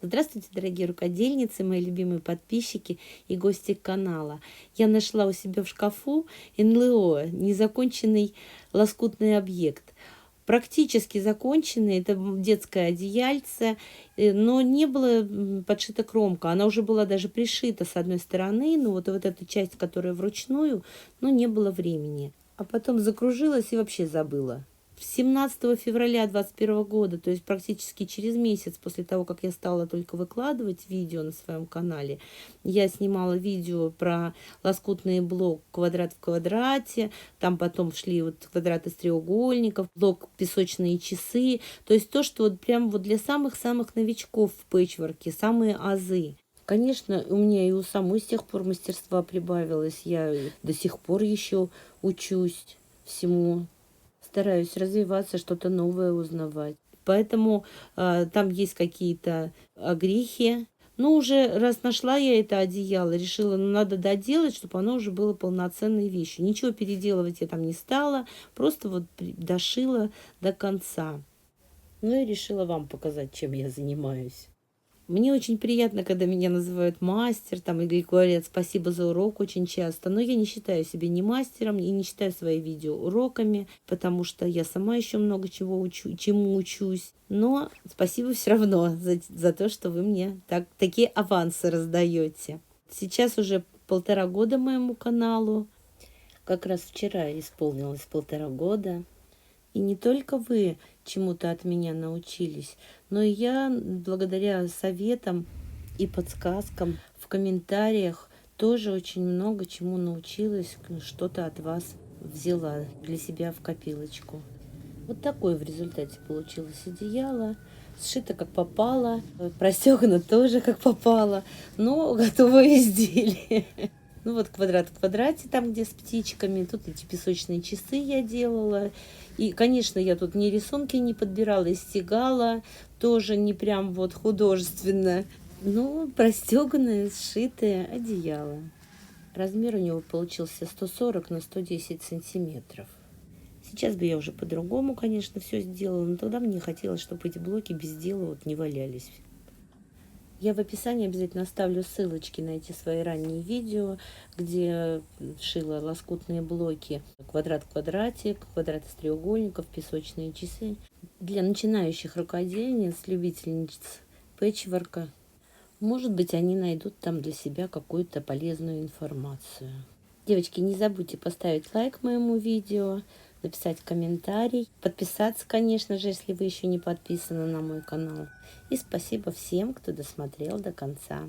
Здравствуйте, дорогие рукодельницы, мои любимые подписчики и гости канала. Я нашла у себя в шкафу НЛО, незаконченный лоскутный объект. Практически законченный, это детское одеяльце, но не было подшита кромка. Она уже была даже пришита с одной стороны, но вот эта часть, которая вручную, но не было времени. А потом закружилась и вообще забыла. 17 февраля 2021 года, то есть практически через месяц после того, как я стала только выкладывать видео на своем канале, я снимала видео про лоскутный блок «Квадрат в квадрате», там потом шли вот квадраты из треугольников, блок «Песочные часы», то есть то, что вот прям вот для самых-самых новичков в пэтчворке, самые азы. Конечно, у меня и у самой с тех пор мастерства прибавилось, я до сих пор еще учусь всему. Стараюсь развиваться, что-то новое узнавать. Поэтому там есть какие-то огрехи. Ну, уже раз нашла я это одеяло, решила, ну, надо доделать, чтобы оно уже было полноценной вещью. Ничего переделывать я там не стала, просто вот дошила до конца. Ну и решила вам показать, чем я занимаюсь. Мне очень приятно, когда меня называют мастер, там, или говорят спасибо за урок очень часто, но я не считаю себя ни мастером и не считаю свои видео уроками, потому что я сама еще много чему учусь. Но спасибо все равно за то, что вы мне такие авансы раздаете. Сейчас уже 1,5 года моему каналу. Как раз вчера исполнилось 1,5 года. И не только вы чему-то от меня научились, но и я благодаря советам и подсказкам в комментариях тоже очень много чему научилась, что-то от вас взяла для себя в копилочку. Вот такое в результате получилось одеяло. Сшито как попало, простегано тоже как попало, но готовое изделие. Ну вот квадрат в квадрате, там где с птичками, тут эти песочные часы я делала. И, конечно, я тут ни рисунки не подбирала, и стегала, тоже не прям вот художественно. Ну, простеганное, сшитое одеяло. Размер у него получился 140 на 110 сантиметров. Сейчас бы я уже по-другому, конечно, все сделала, но тогда мне хотелось, чтобы эти блоки без дела вот не валялись. Я в описании обязательно оставлю ссылочки на эти свои ранние видео, где шила лоскутные блоки. Квадрат в квадрате, квадрат из треугольников, песочные часы. Для начинающих рукодельниц, любительниц пэтчворка, может быть, они найдут там для себя какую-то полезную информацию. Девочки, не забудьте поставить лайк моему видео, написать комментарий, подписаться, конечно же, если вы еще не подписаны на мой канал. И спасибо всем, кто досмотрел до конца.